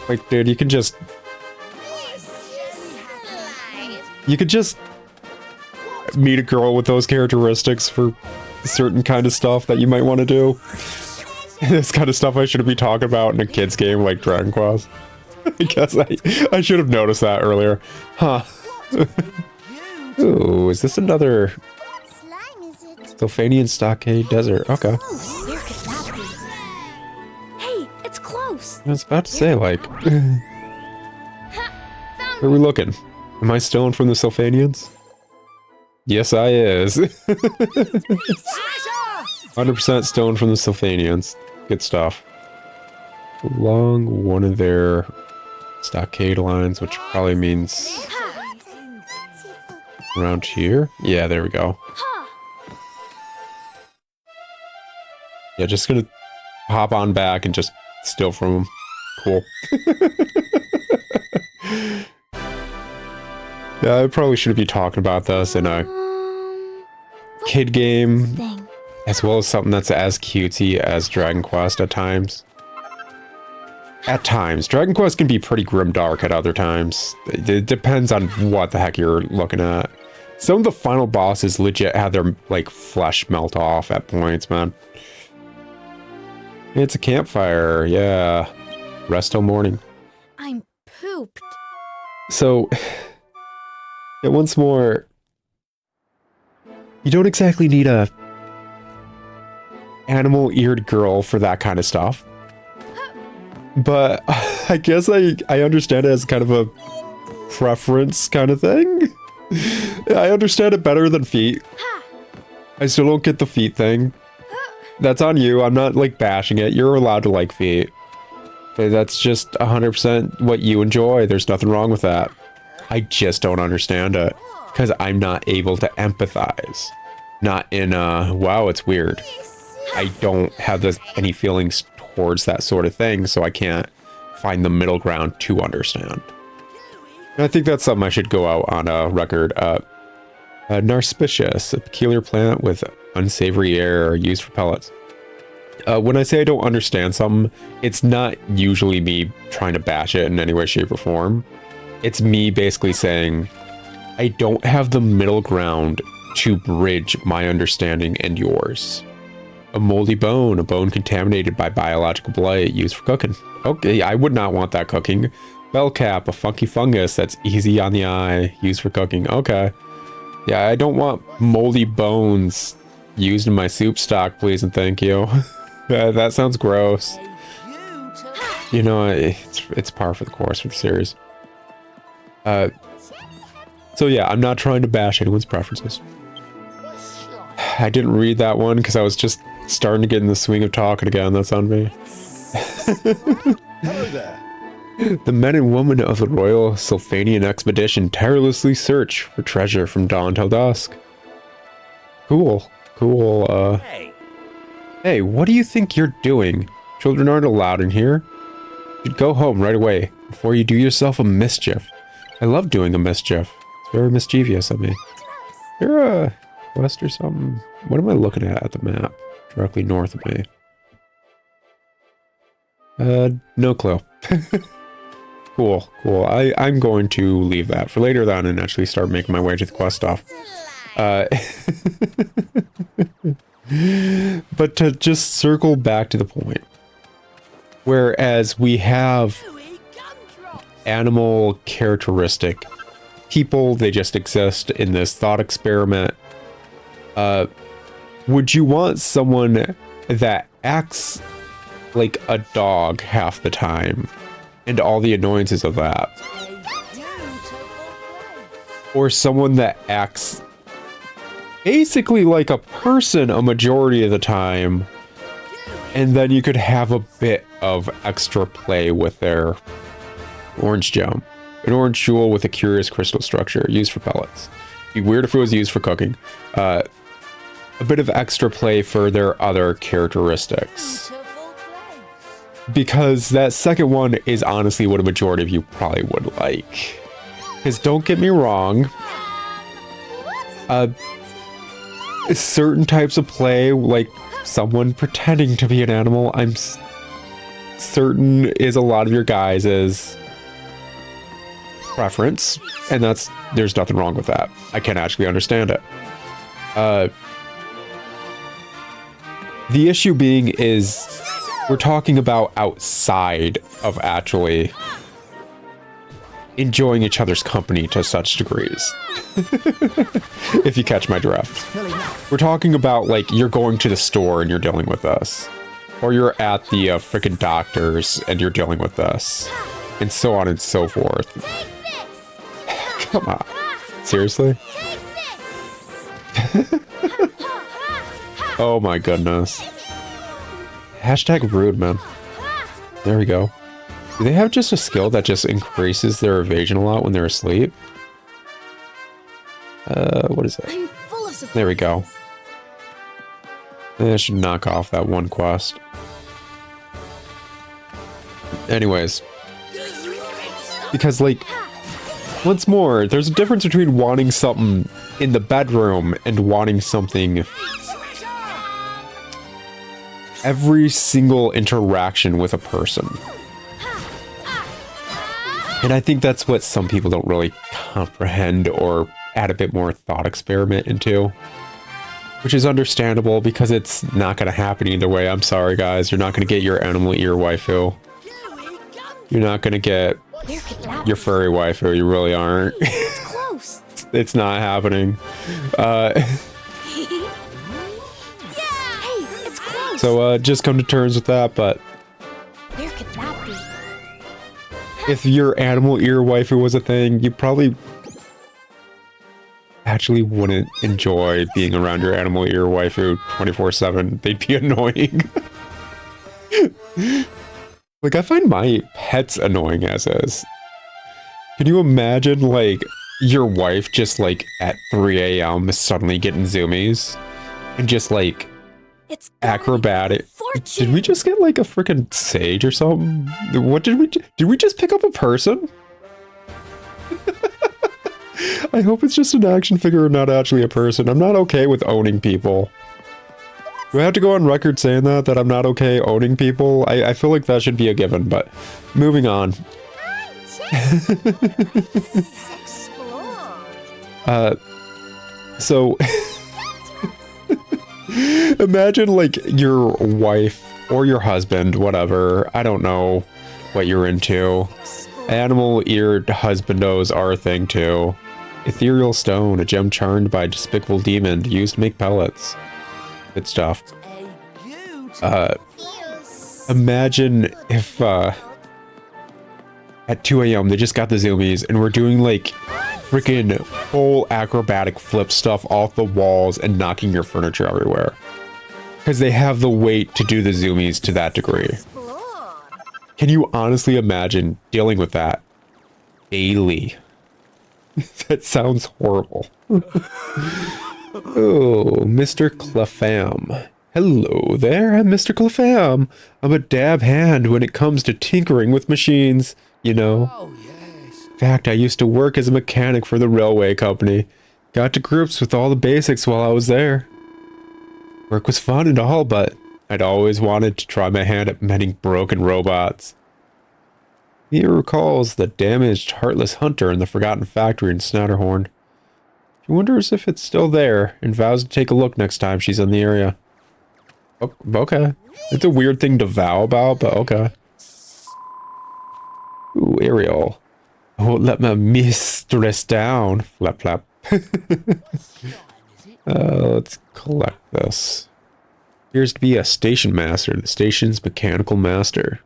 like, dude, you could just meet a girl with those characteristics for certain kind of stuff that you might want to do. This kind of stuff I shouldn't be talking about in a kid's game like Dragon Quest. I guess I should have noticed that earlier. Huh. Ooh, is this another Slime is it? Sylphanian Stockade Desert? Okay. close. Where could that be? Hey, it's close. I was about to say, like, Found where are we looking? Am I stolen from the Sylphanians? Yes, I is. 100% stolen from the Sylphanians. Good stuff. Along one of their stockade lines, which probably means around here. Yeah, there we go. Huh. Yeah, just gonna hop on back and just steal from them. Cool. Yeah, I probably shouldn't be talking about this in a What kid game, thing? as well as something that's as cutesy as Dragon Quest at times. At times. Dragon Quest can be pretty grimdark at other times. It depends on what the heck you're looking at. Some of the final bosses legit had their, like, flesh melt off at points, man. It's a campfire, yeah. Rest till morning. I'm pooped. So, yeah, once more, you don't exactly need a animal-eared girl for that kind of stuff. But I guess I understand it as kind of a preference kind of thing. I understand it better than feet. I still don't get the feet thing. That's on you. I'm not like bashing it. You're allowed to like feet. Okay, that's just 100% what you enjoy. There's nothing wrong with that. I just don't understand it because I'm not able to empathize. Not in wow, it's weird. I don't have any feelings towards that sort of thing, so I can't find the middle ground to understand. And I think that's something I should go out on a record. Narcissus, a peculiar plant with unsavory air used for pellets. When I say I don't understand something, it's not usually me trying to bash it in any way, shape, or form. It's me basically saying, I don't have the middle ground to bridge my understanding and yours. A moldy bone, a bone contaminated by biological blight used for cooking. Okay, I would not want that cooking. Bell cap, a funky fungus that's easy on the eye, used for cooking. Okay. Yeah, I don't want moldy bones used in my soup stock, please and thank you. That sounds gross. You know, it's par for the course for the series. So yeah, I'm not trying to bash anyone's preferences. I didn't read that one because I was just starting to get in the swing of talking again. That's on me. Hello there. The men and women of the Royal Sylphanian Expedition tirelessly search for treasure from dawn till dusk. Cool. Cool, Hey, what do you think you're doing? Children aren't allowed in here. You should go home right away before you do yourself a mischief. I love doing a mischief. It's very mischievous of me. You're a quest or something? What am I looking at the map? Directly north of me. No clue. Cool. I'm going to leave that for later then and actually start making my way to the quest stuff. But to just circle back to the point, whereas we have animal characteristic people, they just exist in this thought experiment. Would you want someone that acts like a dog half the time and all the annoyances of that, or someone that acts basically like a person a majority of the time, and then you could have a bit of extra play with their orange gem? An orange jewel with a curious crystal structure used for pellets. Be weird if it was used for cooking. A bit of extra play for their other characteristics. Because that second one is honestly what a majority of you probably would like. Because don't get me wrong, certain types of play, like someone pretending to be an animal, I'm certain is a lot of your guys' preference, and there's nothing wrong with that. I can actually understand it. The issue being is we're talking about outside of actually enjoying each other's company to such degrees. If you catch my drift. We're talking about, like, you're going to the store and you're dealing with us. Or you're at the frickin' doctor's and you're dealing with us. And so on and so forth. Come on. Seriously? Oh my goodness. Hashtag rude, man. There we go. Do they have just a skill that just increases their evasion a lot when they're asleep? What is it? There we go. I should knock off that one quest. Anyways. Because, like, once more, there's a difference between wanting something in the bedroom and wanting something every single interaction with a person. And I think that's what some people don't really comprehend or add a bit more thought experiment into. Which is understandable because it's not going to happen either way. I'm sorry, guys. You're not going to get your animal ear waifu. You're not going to get your furry waifu. You really aren't. It's close. It's not happening. So just come to terms with that, but Where could that be? if your animal ear waifu was a thing, you probably actually wouldn't enjoy being around your animal ear waifu 24/7. They'd be annoying. Like, I find my pets annoying as is. Can you imagine, like, your wife just, like, at 3 a.m. suddenly getting zoomies? And just, like, It's acrobatic. fortune. Did we just get, like, a freaking sage or something? What did we... Did we just pick up a person? I hope it's just an action figure and not actually a person. I'm not okay with owning people. Do I have to go on record saying that I'm not okay owning people? I feel like that should be a given, but moving on. So imagine like your wife or your husband, whatever, I don't know what you're into. Animal-eared husbandos are a thing too. Ethereal stone, a gem charmed by a despicable demon, used to make pellets. Good stuff. Imagine if at 2 a.m. they just got the zoomies and we're doing like freaking full acrobatic flip stuff off the walls and knocking your furniture everywhere. Because they have the weight to do the zoomies to that degree. Can you honestly imagine dealing with that daily? That sounds horrible. Oh, Mr. Clefam. Hello there, I'm Mr. Clefam. I'm a dab hand when it comes to tinkering with machines, you know. Oh, yes. In fact, I used to work as a mechanic for the railway company. Got to grips with all the basics while I was there. Work was fun and all, but I'd always wanted to try my hand at mending broken robots. He recalls the damaged, heartless hunter in the forgotten factory in Snatterhorn. She wonders if it's still there and vows to take a look next time she's in the area. Okay. It's a weird thing to vow about, but okay. Ooh, Ariel. I won't let my mistress down. Flap, flap. Let's collect this. Appears to be a station master, the station's mechanical master.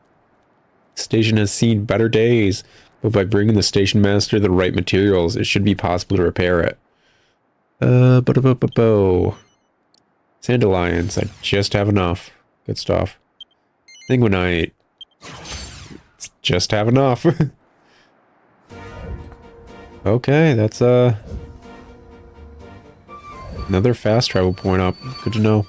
The station has seen better days, but by bringing the station master the right materials, it should be possible to repair it. Sandalions, I just have enough. Good stuff. Linguinite. Just have enough. Okay, that's another fast travel point up. Good to know.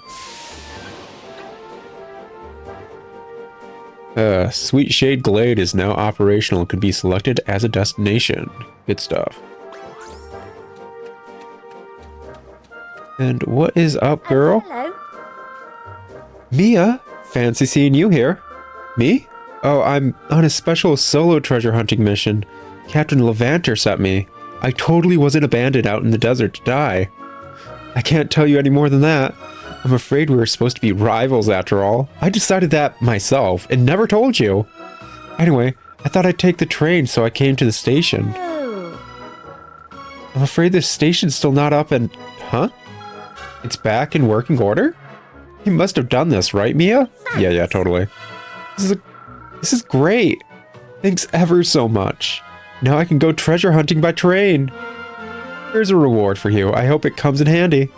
Sweet Shade Glade is now operational and could be selected as a destination. Good stuff. And what is up, girl? Hello. Mia, fancy seeing you here. Me? Oh, I'm on a special solo treasure hunting mission. Captain Levanter sent me. I totally wasn't abandoned out in the desert to die. I can't tell you any more than that. I'm afraid we were supposed to be rivals after all. I decided that myself and never told you. Anyway, I thought I'd take the train, so I came to the station. Oh. I'm afraid the station's still not up and... Huh? It's back in working order? You must have done this, right, Mia? Yeah, totally. This is great. Thanks ever so much. Now I can go treasure hunting by train. Here's a reward for you. I hope it comes in handy.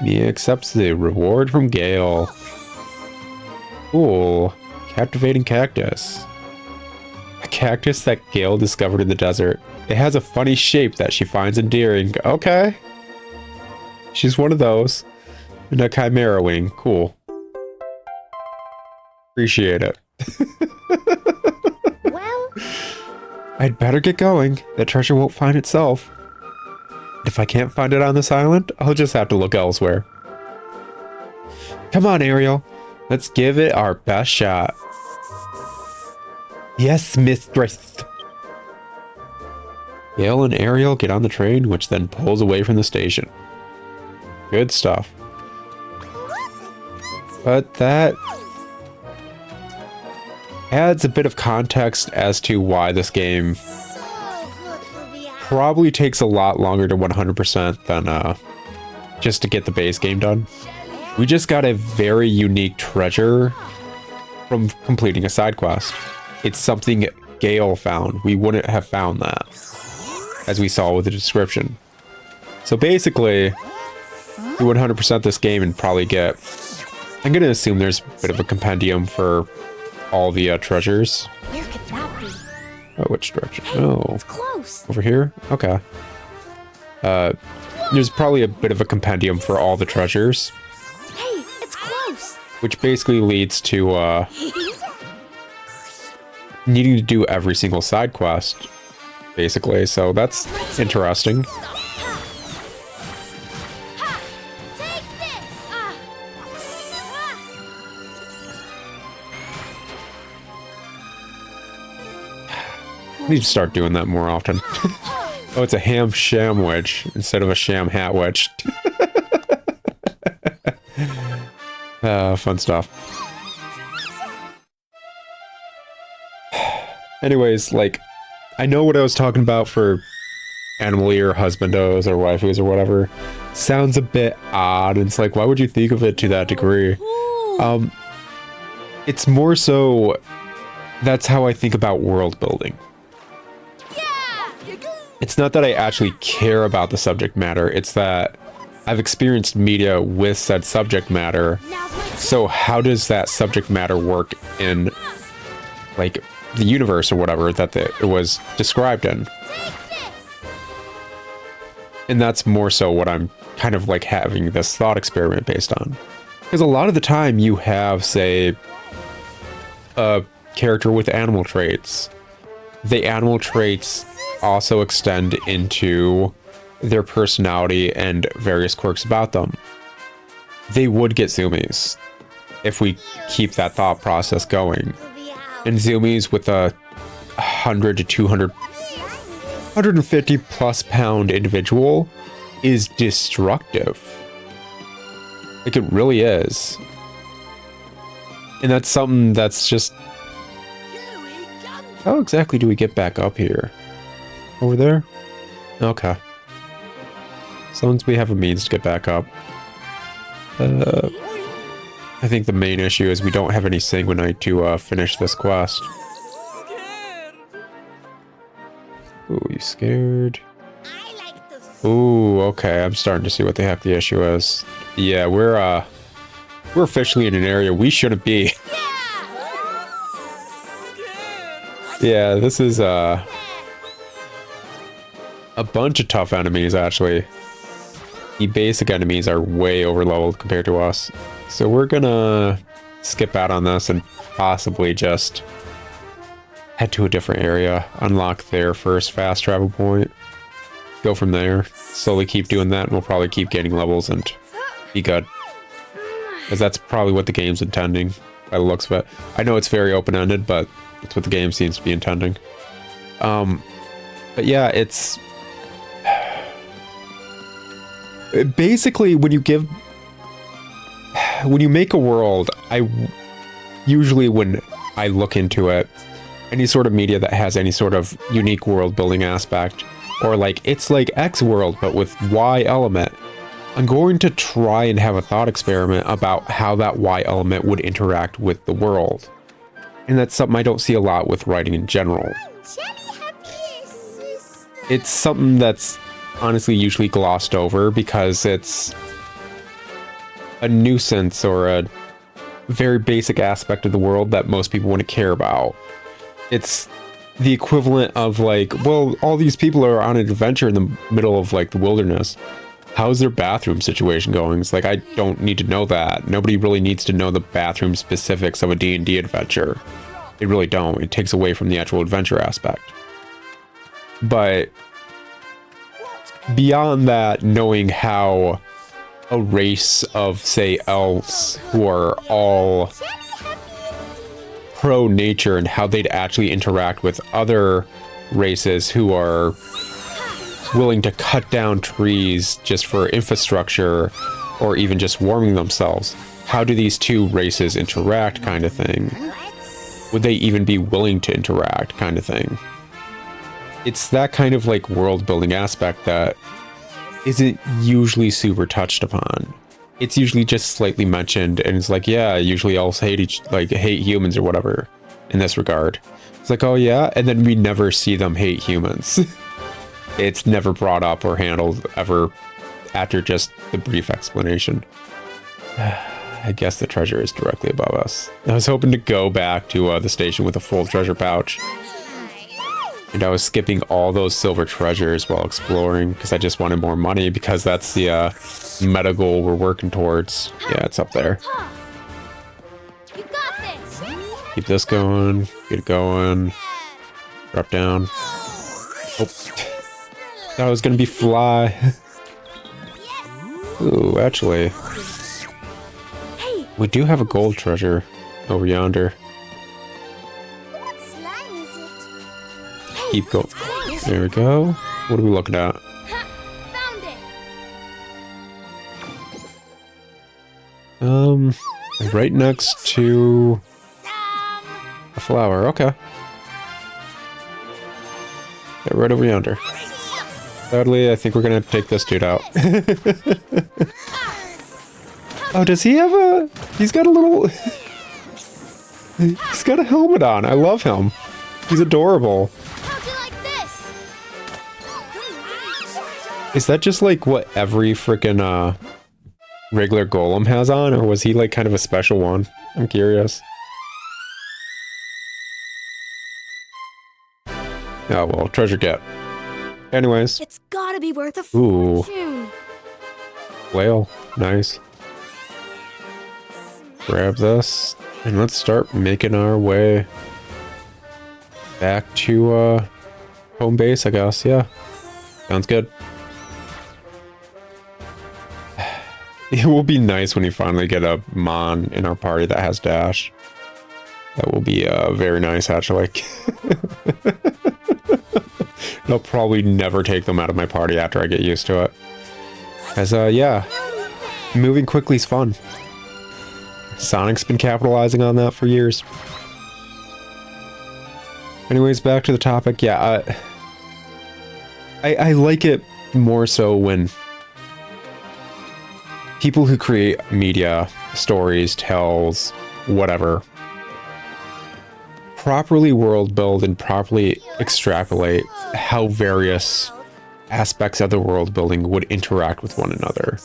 Mia accepts the reward from Gale. Cool. Captivating cactus. A cactus that Gale discovered in the desert. It has a funny shape that she finds endearing. Okay. She's one of those. And a chimera wing. Cool. Appreciate it. Well, I'd better get going. That treasure won't find itself. If I can't find it on this island, I'll just have to look elsewhere. Come on, Ariel. Let's give it our best shot. Yes, mistress. Gale and Ariel get on the train, which then pulls away from the station. Good stuff. But that adds a bit of context as to why this game probably takes a lot longer to 100% than just to get the base game done. We just got a very unique treasure from completing a side quest. It's something Gale found. We wouldn't have found that, as we saw with the description. So basically, you 100% this game and probably get... I'm going to assume there's a bit of a compendium for all the treasures. Where could that be? Oh, which direction? Hey, Oh, it's close. over here? Okay. There's probably a bit of a compendium for all the treasures, Hey, it's close. which basically leads to needing to do every single side quest, basically. So that's interesting. Take this. I need to start doing that more often. Oh, it's a ham shamwich instead of a sham hatwich. Fun stuff. Anyways, like, I know what I was talking about for animal or husbandos or waifus or whatever. Sounds a bit odd. It's like, why would you think of it to that degree? It's more so that's how I think about world building. It's not that I actually care about the subject matter, it's that I've experienced media with said subject matter. So how does that subject matter work in, like, the universe or whatever that it was described in? And that's more so what I'm kind of like having this thought experiment based on. Because a lot of the time you have, say, a character with animal traits. The animal traits also extend into their personality and various quirks about them. They would get zoomies if we keep that thought process going. And zoomies with a 100 to 200, 150 plus pound individual is destructive. Like, it really is. And that's something that's just... How exactly do we get back up here? Over there? Okay. As long as we have a means to get back up. I think the main issue is we don't have any sanguinite to finish this quest. Ooh, you scared? Ooh, okay. I'm starting to see what the heck the issue is. Yeah, we're officially in an area we shouldn't be. Yeah, this is a bunch of tough enemies, actually. The basic enemies are way overleveled compared to us. So we're gonna skip out on this and possibly just head to a different area, unlock their first fast travel point, go from there, slowly keep doing that, and we'll probably keep gaining levels and be good. Because that's probably what the game's intending, by the looks of it. I know it's very open-ended, but that's what the game seems to be intending. But yeah, it's... Basically, when you make a world, usually when I look into it, any sort of media that has any sort of unique world building aspect, or like, it's like X world, but with Y element, I'm going to try and have a thought experiment about how that Y element would interact with the world. And that's something I don't see a lot with writing in general. It's something that's honestly usually glossed over because it's a nuisance or a very basic aspect of the world that most people wouldn't care about. It's the equivalent of like, well, all these people are on an adventure in the middle of like the wilderness. How's their bathroom situation going? It's like, I don't need to know that. Nobody really needs to know the bathroom specifics of a D&D adventure. They really don't. It takes away from the actual adventure aspect. But beyond that, knowing how a race of, say, elves who are all pro-nature and how they'd actually interact with other races who are willing to cut down trees just for infrastructure or even just warming themselves. How do these two races interact, kind of thing? Would they even be willing to interact, kind of thing? It's that kind of like world building aspect that isn't usually super touched upon. It's usually just slightly mentioned, and it's like, yeah, usually elves hate humans or whatever in this regard. It's like, oh yeah, and then we never see them hate humans. It's never brought up or handled ever after just the brief explanation. I guess the treasure is directly above us. I was hoping to go back to the station with a full treasure pouch. And I was skipping all those silver treasures while exploring because I just wanted more money because that's the meta goal we're working towards. Yeah, it's up there. You got this. Keep this going. Get it going. Drop down. Oh. That was gonna be fly. Ooh, actually. Hey, We do have a gold treasure over yonder. What slime is it? Keep going. There we go. What are we looking at? ha, found it. Right next to a flower. Okay. Yeah, right over yonder. Sadly, I think we're gonna take this dude out. Oh, does he have a... He's got a little... He's got a helmet on. I love him. He's adorable. How'd you like this? Is that just like what every freaking regular golem has on? Or was he like kind of a special one? I'm curious. Oh, well, treasure get. Anyways. It's gotta be worth a Ooh. fortune. Whale. Nice. Grab this. And let's start making our way back to home base, I guess. Yeah. Sounds good. It will be nice when you finally get a Mon in our party that has dash. That will be very nice, actually. I'll probably never take them out of my party after I get used to it. As, yeah. Moving quickly is fun. Sonic's been capitalizing on that for years. Anyways, back to the topic. Yeah, I like it more so when people who create media, stories, tells, whatever, properly world build and properly extrapolate how various aspects of the world building would interact with one another.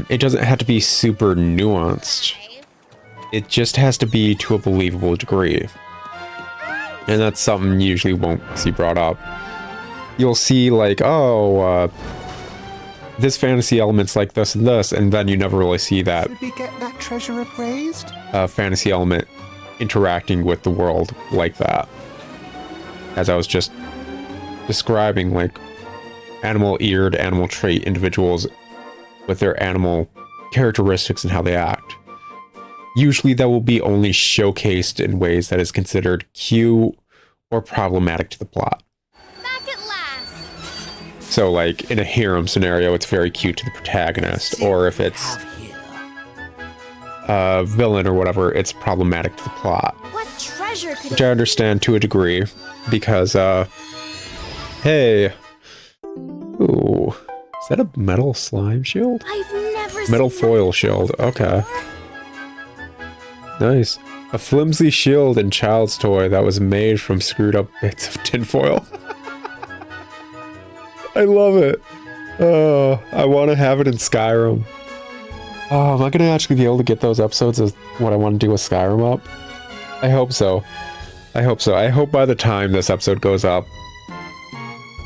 It doesn't have to be super nuanced. It just has to be to a believable degree. And that's something you usually won't see brought up. You'll see like, oh, this fantasy element's like this, and then you never really see that Should we get that treasure appraised? fantasy element interacting with the world like that. As I was just describing, like, animal-eared, animal-trait individuals with their animal characteristics and how they act. Usually that will be only showcased in ways that is considered cute or problematic to the plot. Back at last. So, like, in a harem scenario, it's very cute to the protagonist, or if it's a villain or whatever, it's problematic to the plot. What treasure could Which I understand to a degree, because, hey. Ooh. Is that a metal slime shield? I've never Metal seen foil shield, okay. Nice. A flimsy shield and child's toy that was made from screwed up bits of tinfoil. I love it. Oh, I want to have it in Skyrim. Oh, am I going to actually be able to get those episodes of what I want to do with Skyrim up? I hope so. I hope so. I hope by the time this episode goes up,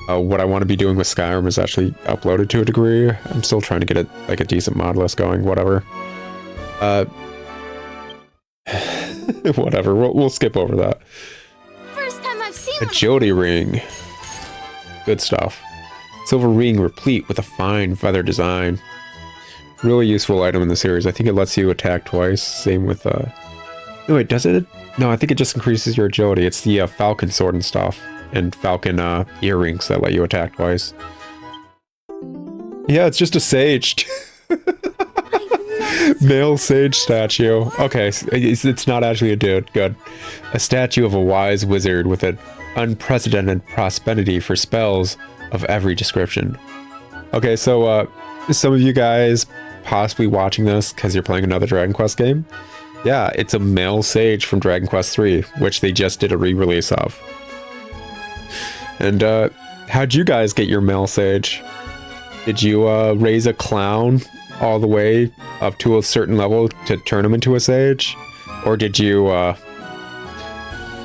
what I want to be doing with Skyrim is actually uploaded to a degree. I'm still trying to get it like a decent mod list going, whatever. Whatever, we'll skip over that. First time I've seen Agility ring. Good stuff. Silver ring replete with a fine feather design. Really useful item in the series. I think it lets you attack twice. Same with, no wait, does it? No, I think it just increases your agility. It's the falcon sword and stuff. And falcon earrings that let you attack twice. Yeah, it's just a sage. Male sage statue. Okay, it's not actually a dude. Good. A statue of a wise wizard with an unprecedented prosperity for spells of every description. Okay, so some of you guys possibly watching this because you're playing another Dragon Quest game. Yeah, it's a male sage from Dragon Quest 3, which they just did a re-release of. And how'd you guys get your male sage? Did you raise a clown all the way up to a certain level to turn him into a sage? Or did you,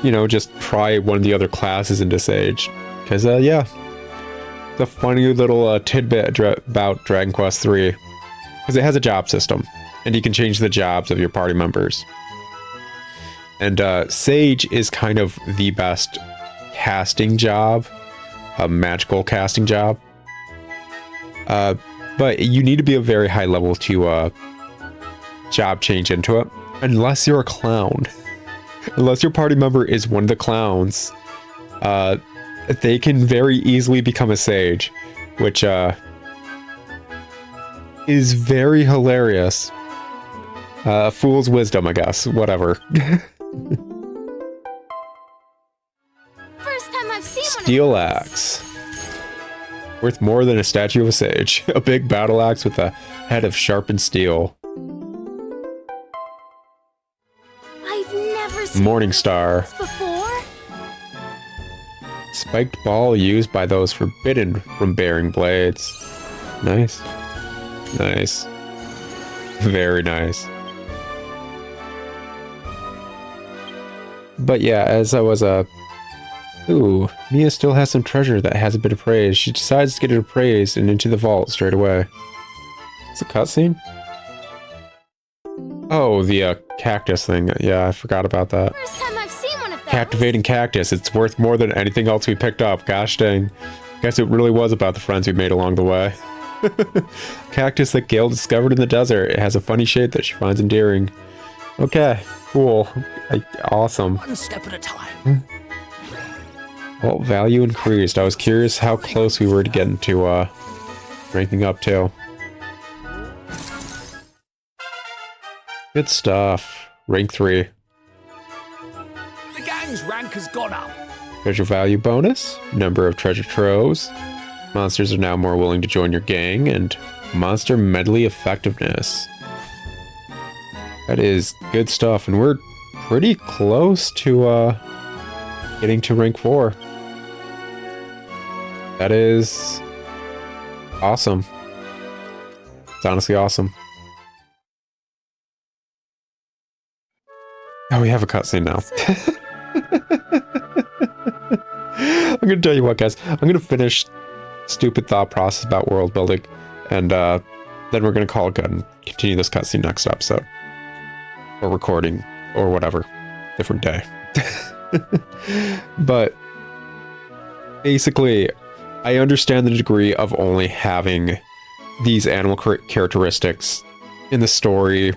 you know, just try one of the other classes into sage? Because, yeah. It's a funny little tidbit about Dragon Quest III. Because it has a job system. And you can change the jobs of your party members. And Sage is kind of the best casting job. A magical casting job. But you need to be a very high level to job change into it. Unless you're a clown. Unless your party member is one of the clowns. They can very easily become a sage. Which is very hilarious. Fool's wisdom, I guess. Whatever. First time I've seen Steel axe. Worth more than a statue of a sage. A big battle axe with a head of sharpened steel. I've never seen Morning Star. this before. Spiked ball used by those forbidden from bearing blades. Nice. Nice. Very nice. But yeah, as I was, ooh, Mia still has some treasure that has a bit of praise. She decides to get it appraised and into the vault straight away. It's a cutscene? Oh, the cactus thing. Yeah, I forgot about that. First time I've seen one of those. Captivating cactus. It's worth more than anything else we picked up. Gosh dang. Guess it really was about the friends we made along the way. Cactus that Gale discovered in the desert. It has a funny shape that she finds endearing. Okay, cool. Awesome. One step at a time. Well, value increased. I was curious how close we were to getting to ranking up too. Good stuff. Rank 3. The gang's rank has gone up. Treasure value bonus. Number of treasure troves. Monsters are now more willing to join your gang. And monster medley effectiveness. That is good stuff. And we're pretty close to getting to rank 4. That is awesome. It's honestly awesome. Oh, we have a cutscene now. I'm gonna tell you what, guys. I'm gonna finish stupid thought process about world building, and then we're gonna call it good and continue this cutscene next episode, or recording, or whatever, different day. But basically, I understand the degree of only having these animal characteristics in the story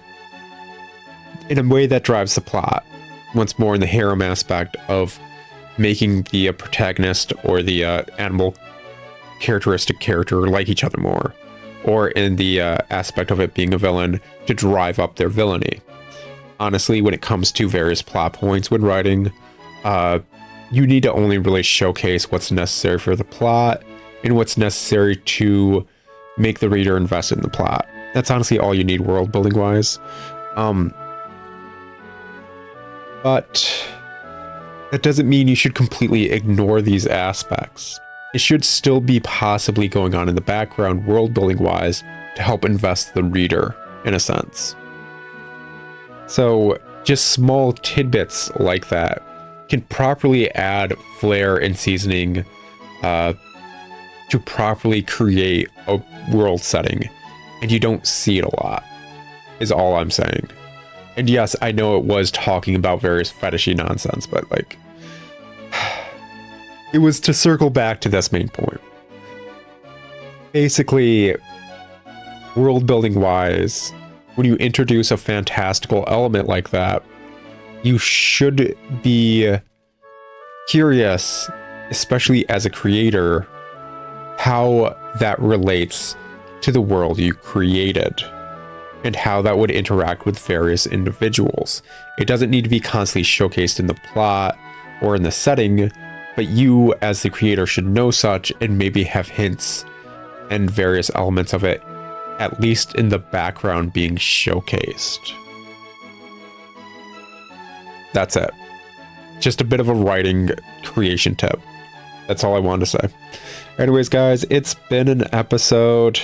in a way that drives the plot. Once more in the harem aspect of making the protagonist or the animal characteristic character like each other more. Or in the aspect of it being a villain to drive up their villainy. Honestly, when it comes to various plot points when writing, you need to only really showcase what's necessary for the plot and what's necessary to make the reader invested in the plot. That's honestly all you need world building wise. But that doesn't mean you should completely ignore these aspects. It should still be possibly going on in the background world building wise to help invest the reader in a sense. So just small tidbits like that can properly add flair and seasoning to properly create a world setting, and you don't see it a lot, is all I'm saying. And yes, I know it was talking about various fetishy nonsense, but like, it was to circle back to this main point. Basically, world building wise, when you introduce a fantastical element like that, you should be curious, especially as a creator, how that relates to the world you created and how that would interact with various individuals. It doesn't need to be constantly showcased in the plot or in the setting, but you as the creator should know such and maybe have hints and various elements of it, at least in the background, being showcased. That's it. Just a bit of a writing creation tip. That's all I wanted to say. Anyways, guys, it's been an episode.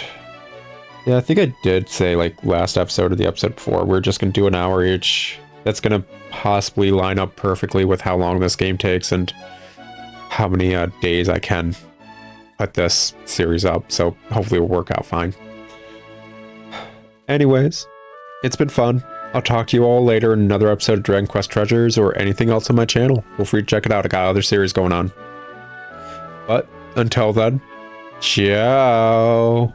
Yeah, I think I did say, like, last episode or the episode before, we're just going to do an hour each. That's going to possibly line up perfectly with how long this game takes and how many days I can put this series up. So hopefully it'll work out fine. Anyways, it's been fun. I'll talk to you all later in another episode of Dragon Quest Treasures or anything else on my channel. Feel free to check it out. I got other series going on. But until then, ciao.